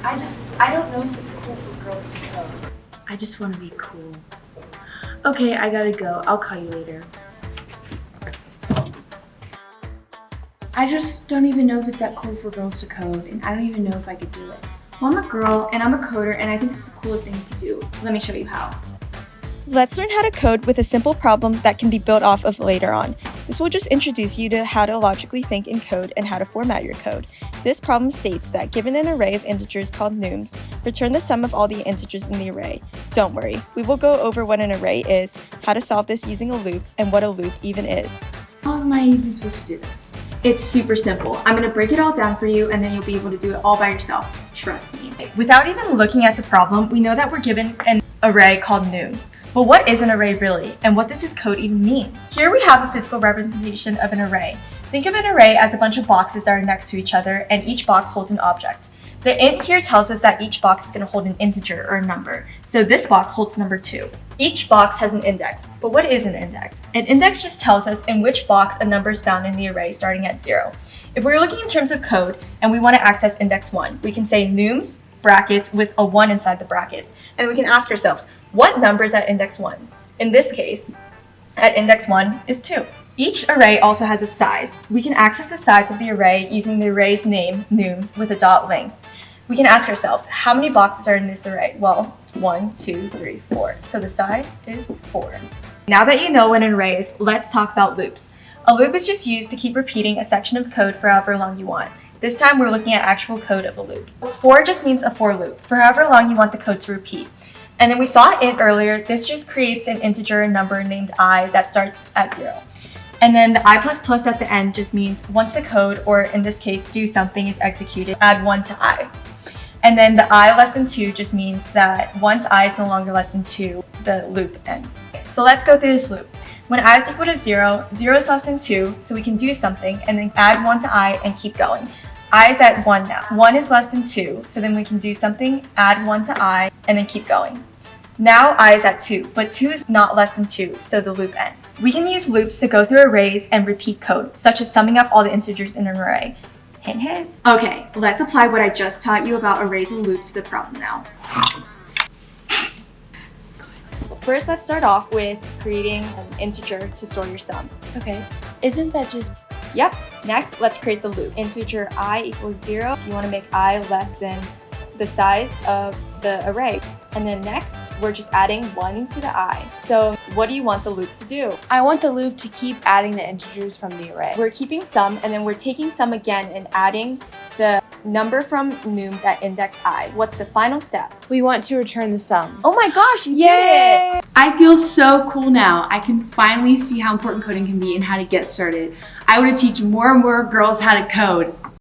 I don't know if it's cool for girls to code. I just want to be cool. Okay, I gotta go. I'll call you later. I just don't even know if it's that cool for girls to code, and I don't even know if I could do it. Well, I'm a girl, and I'm a coder, and I think it's the coolest thing you could do. Let me show you how. Let's learn how to code with a simple problem that can be built off of later on. This will just introduce you to how to logically think in code and how to format your code. This problem states that given an array of integers called nums, return the sum of all the integers in the array. Don't worry, we will go over what an array is, how to solve this using a loop, and what a loop even is. How am I even supposed to do this? It's super simple. I'm gonna break it all down for you, and then you'll be able to do it all by yourself. Trust me. Without even looking at the problem, we know that we're given an array called nums. But what is an array really, and what does this code even mean? Here we have a physical representation of an array. Think of an array as a bunch of boxes that are next to each other, and each box holds an object. The int here tells us that each box is going to hold an integer or a number. So this box holds number 2. Each box has an index, but what is an index? An index just tells us in which box a number is found in the array starting at 0. If we're looking in terms of code and we want to access index 1, we can say nums brackets with a 1 inside the brackets, and we can ask ourselves, what number is at index 1? In this case, at index 1 is 2. Each array also has a size. We can access the size of the array using the array's name, nums, with a dot length. We can ask ourselves, how many boxes are in this array? Well, 1, 2, 3, 4. So the size is 4. Now that you know what an array is, let's talk about loops. A loop is just used to keep repeating a section of code for however long you want. This time we're looking at actual code of a loop. For just means a for loop, for however long you want the code to repeat. And then we saw int earlier. This just creates an integer number named I that starts at 0. And then the I++ at the end just means once the code, or in this case, do something is executed, add 1 to I. And then the I less than 2 just means that once I is no longer less than 2, the loop ends. So let's go through this loop. When I is equal to 0, 0 is less than 2, so we can do something and then add 1 to I and keep going. I is at 1 now. 1 is less than 2, so then we can do something, add 1 to I, and then keep going. Now I is at 2, but 2 is not less than 2, so the loop ends. We can use loops to go through arrays and repeat code, such as summing up all the integers in an array. Hint, hint. Okay, let's apply what I just taught you about arrays and loops to the problem now. First, let's start off with creating an integer to store your sum. Okay, isn't that just... Yep. Next, let's create the loop. Integer I equals 0, so you want to make I less than the size of the array. And then next, we're just adding 1 to the I. So what do you want the loop to do? I want the loop to keep adding the integers from the array. We're keeping sum, and then we're taking sum again and adding the number from nums at index I. What's the final step? We want to return the sum. Oh my gosh, you Yay! did it! I feel so cool now. I can finally see how important coding can be and how to get started. I want to teach more and more girls how to code.